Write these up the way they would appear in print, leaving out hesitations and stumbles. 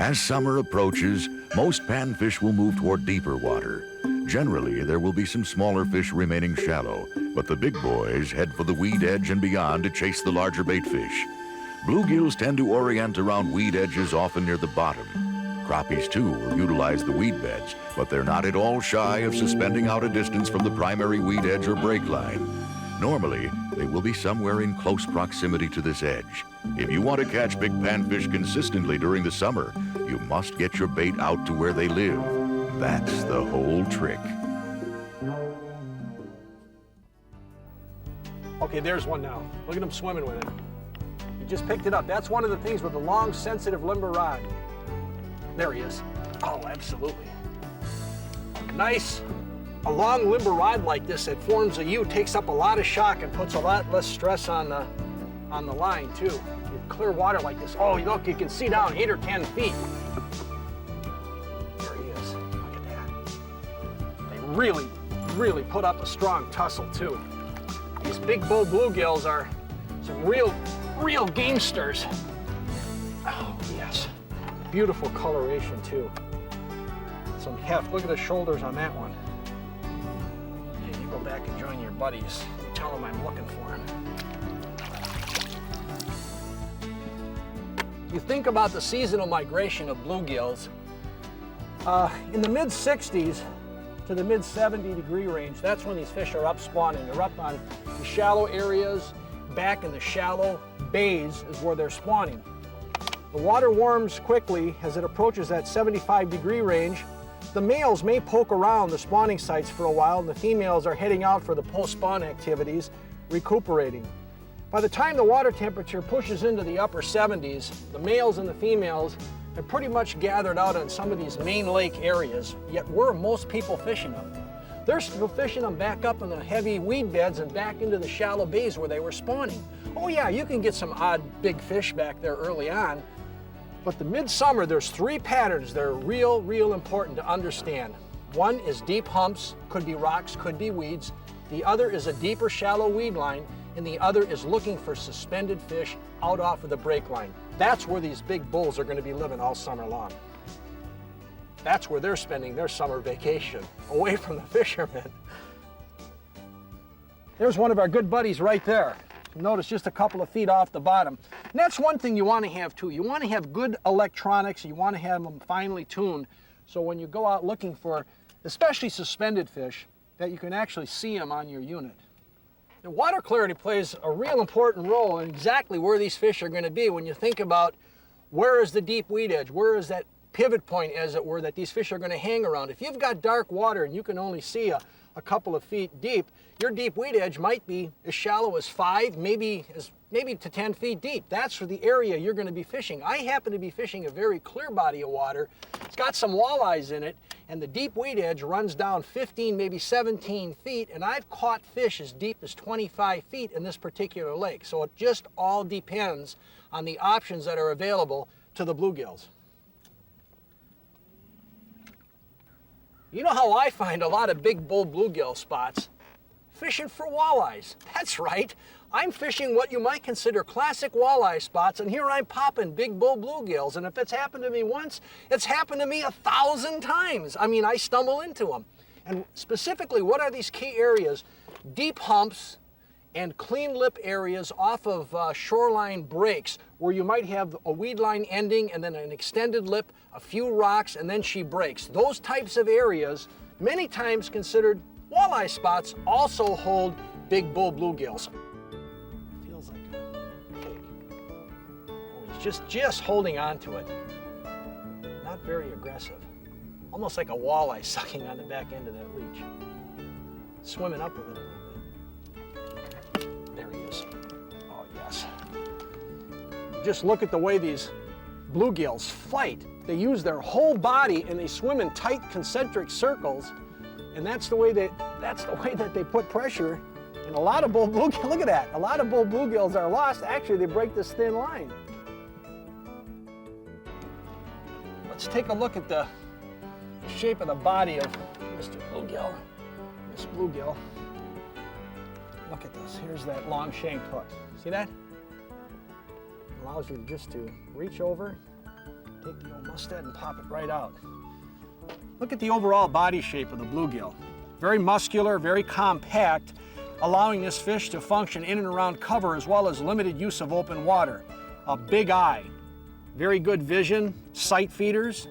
As summer approaches, most panfish will move toward deeper water. Generally, there will be some smaller fish remaining shallow, but the big boys head for the weed edge and beyond to chase the larger bait fish. Bluegills tend to orient around weed edges, often near the bottom. Crappies, too, will utilize the weed beds, but they're not at all shy of suspending out a distance from the primary weed edge or break line. Normally, they will be somewhere in close proximity to this edge. If you want to catch big panfish consistently during the summer, you must get your bait out to where they live. That's the whole trick. Okay, there's one now. Look at him swimming with it. He just picked it up. That's one of the things with the long, sensitive limber rod. There he is. Oh, absolutely. Nice. A long limber rod like this that forms a U takes up a lot of shock and puts a lot less stress on the line too. With clear water like this. Oh, look, you can see down 8 or 10 feet. There he is. Look at that. They really put up a strong tussle too. These big bull bluegills are some real gamesters. Oh, yes. Beautiful coloration too. Some heft. Look at the shoulders on that one. Yeah, you go back and join your buddies. You tell them I'm looking for them. You think about the seasonal migration of bluegills. In the mid-60s to the mid-70-degree range, that's when these fish are up spawning. They're up on the shallow areas, back in the shallow bays is where they're spawning. The water warms quickly as it approaches that 75-degree range. The males may poke around the spawning sites for a while, and the females are heading out for the post-spawn activities, recuperating. By the time the water temperature pushes into the upper 70s, the males and the females have pretty much gathered out on some of these main lake areas, yet where are most people fishing them? They're still fishing them back up in the heavy weed beds and back into the shallow bays where they were spawning. Oh yeah, you can get some odd big fish back there early on, but the midsummer, there's 3 patterns that are real important to understand. One is deep humps, could be rocks, could be weeds. The other is a deeper shallow weed line, and the other is looking for suspended fish out off of the break line. That's where these big bulls are going to be living all summer long. That's where they're spending their summer vacation, away from the fishermen. There's one of our good buddies right there. Notice just a couple of feet off the bottom. And that's one thing you want to have too. You want to have good electronics. You want to have them finely tuned. So when you go out looking for, especially suspended fish, that you can actually see them on your unit. The water clarity plays a real important role in exactly where these fish are going to be when you think about where is the deep weed edge, where is that pivot point, as it were, that these fish are going to hang around. If you've got dark water and you can only see a couple of feet deep, your deep weed edge might be as shallow as 5, maybe to 10 feet deep. That's for the area you're going to be fishing. I happen to be fishing a very clear body of water. It's got some walleyes in it, and the deep weed edge runs down 15, maybe 17 feet, and I've caught fish as deep as 25 feet in this particular lake. So it just all depends on the options that are available to the bluegills. You know how I find a lot of big bull bluegill spots? Fishing for walleyes. That's right. I'm fishing what you might consider classic walleye spots, and here I'm popping big bull bluegills. And if it's happened to me once, it's happened to me 1,000 times. I mean, I stumble into them. And specifically, what are these key areas? Deep humps and clean lip areas off of shoreline breaks where you might have a weed line ending and then an extended lip, a few rocks, and then she breaks. Those types of areas, many times considered walleye spots, also hold big bull bluegills. Feels like a pig. Oh, he's just holding on to it. Not very aggressive. Almost like a walleye sucking on the back end of that leech. Swimming up with it a little bit. There he is. Oh, yes. Just look at the way these bluegills fight. They use their whole body and they swim in tight concentric circles, and that's the way that they put pressure. And a lot of bull bluegills, look at that, a lot of bull bluegills are lost. Actually, they break this thin line. Let's take a look at the shape of the body of Mr. Bluegill, Miss Bluegill. Look at this. Here's that long shanked hook. See that? Allows you just to reach over, Take the old mustad and pop it right out. Look at the overall body shape of the bluegill. Very muscular, very compact, allowing this fish to function in and around cover as well as limited use of open water. A big eye, very good vision, sight feeders,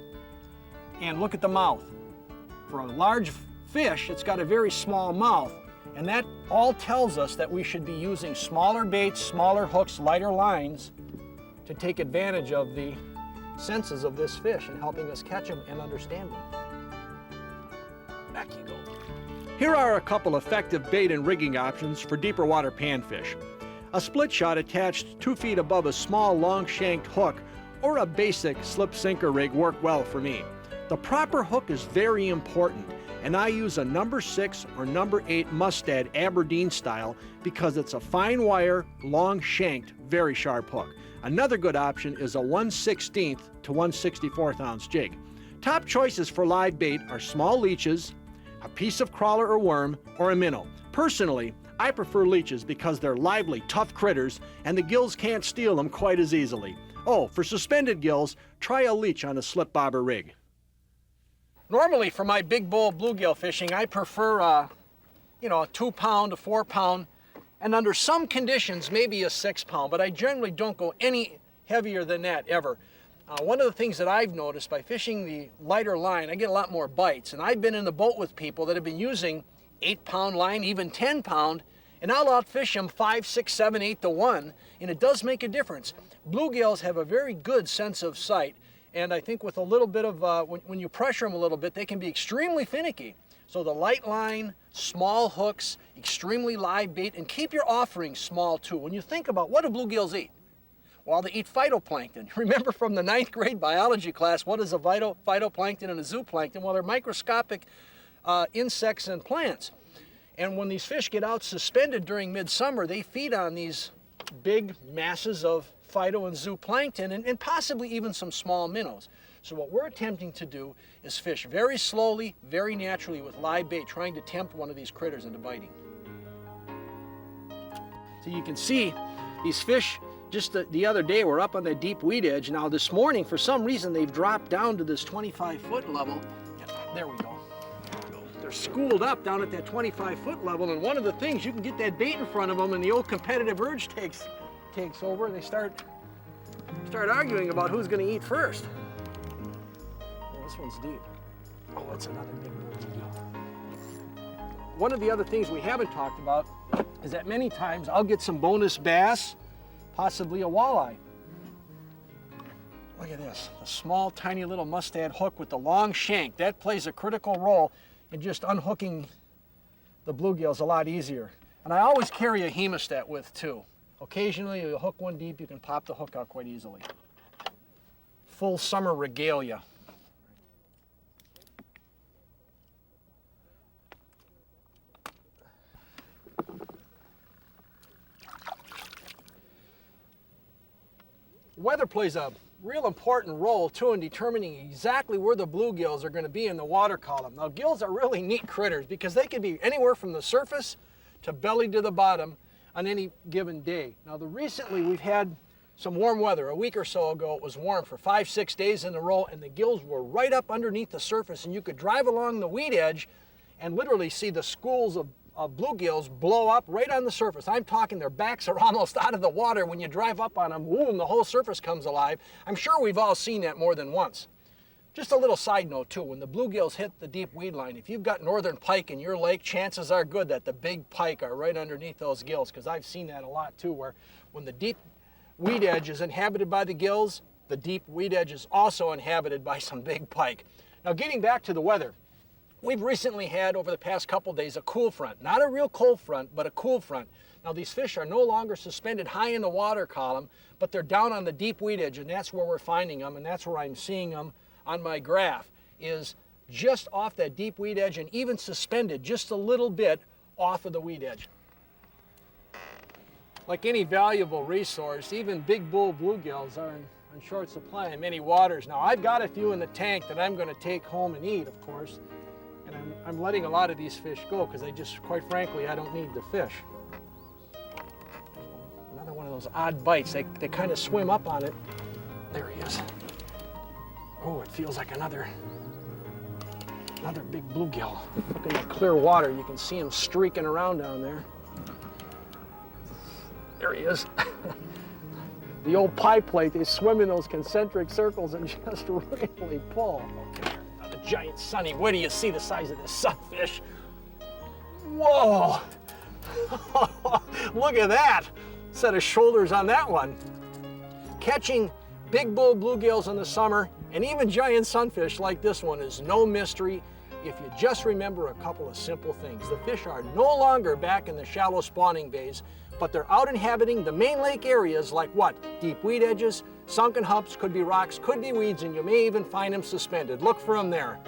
and look at the mouth. For a large fish, it's got a very small mouth, and that all tells us that we should be using smaller baits, smaller hooks, lighter lines to take advantage of the senses of this fish and helping us catch them and understand them. Back you go. Here are a couple effective bait and rigging options for deeper water panfish. A split shot attached 2 feet above a small long-shanked hook or a basic slip sinker rig work well for me. The proper hook is very important, and I use a number 6 or number 8 mustad Aberdeen style because it's a fine wire, long shanked, very sharp hook. Another good option is a 1/16 to 1/64 ounce jig. Top choices for live bait are small leeches, a piece of crawler or worm, or a minnow. Personally, I prefer leeches because they're lively, tough critters, and the gills can't steal them quite as easily. Oh, for suspended gills, try a leech on a slip bobber rig. Normally, for my big bull bluegill fishing, I prefer a 2 pound, a 4 pound, and under some conditions, maybe a 6 pound, but I generally don't go any heavier than that ever. One of the things that I've noticed by fishing the lighter line, I get a lot more bites. And I've been in the boat with people that have been using 8 pound line, even 10 pound, and I'll outfish them 5, 6, 7, 8 to 1, and it does make a difference. Bluegills have a very good sense of sight, and I think with a little bit of, when you pressure them a little bit, they can be extremely finicky. So the light line, small hooks, extremely live bait, and keep your offerings small too. When you think about what do bluegills eat? Well, they eat phytoplankton. Remember from the 9th grade biology class, what is a phytoplankton and a zooplankton? Well, they're microscopic insects and plants. And when these fish get out suspended during midsummer, they feed on these big masses of phyto and zooplankton and possibly even some small minnows. So what we're attempting to do is fish very slowly, very naturally with live bait, trying to tempt one of these critters into biting. So you can see these fish just the other day were up on the deep weed edge. Now this morning, for some reason, they've dropped down to this 25-foot level. There we go. They're schooled up down at that 25-foot level, and one of the things, you can get that bait in front of them and the old competitive urge takes over, and they start arguing about who's going to eat first. Well, this one's deep. Oh, that's another big bluegill. One of the other things we haven't talked about is that many times I'll get some bonus bass, possibly a walleye. Look at this, a small, tiny little mustad hook with the long shank. That plays a critical role in just unhooking the bluegills a lot easier. And I always carry a hemostat with too. Occasionally, you hook one deep, you can pop the hook out quite easily. Full summer regalia. Weather plays a real important role too in determining exactly where the bluegills are going to be in the water column. Now, gills are really neat critters because they can be anywhere from the surface to belly to the bottom on any given day. Now, recently we've had some warm weather. A week or so ago it was warm for 5, 6 days in a row, and the gills were right up underneath the surface, and you could drive along the weed edge and literally see the schools of bluegills blow up right on the surface. I'm talking their backs are almost out of the water. When you drive up on them, boom, the whole surface comes alive. I'm sure we've all seen that more than once. Just a little side note too, when the bluegills hit the deep weed line, if you've got northern pike in your lake, chances are good that the big pike are right underneath those gills, because I've seen that a lot too, where when the deep weed edge is inhabited by the gills, the deep weed edge is also inhabited by some big pike. Now, getting back to the weather, we've recently had, over the past couple days, a cool front. Not a real cold front, but a cool front. Now, these fish are no longer suspended high in the water column, but they're down on the deep weed edge, and that's where we're finding them, and that's where I'm seeing them on my graph, is just off that deep weed edge and even suspended just a little bit off of the weed edge. Like any valuable resource, even big bull bluegills are in short supply in many waters. Now, I've got a few in the tank that I'm going to take home and eat, of course. And I'm letting a lot of these fish go because quite frankly, I don't need the fish. Another one of those odd bites. They kind of swim up on it. There he is. Oh, it feels like another big bluegill. Look at that clear water. You can see him streaking around down there. There he is. The old pie plate, they swim in those concentric circles and just really pull. Okay, another giant sunny. Where do you see the size of this sunfish? Whoa! Look at that set of shoulders on that one. Catching big bull bluegills in the summer and even giant sunfish like this one is no mystery if you just remember a couple of simple things. The fish are no longer back in the shallow spawning bays, but they're out inhabiting the main lake areas like what? Deep weed edges, sunken humps, could be rocks, could be weeds, and you may even find them suspended. Look for them there.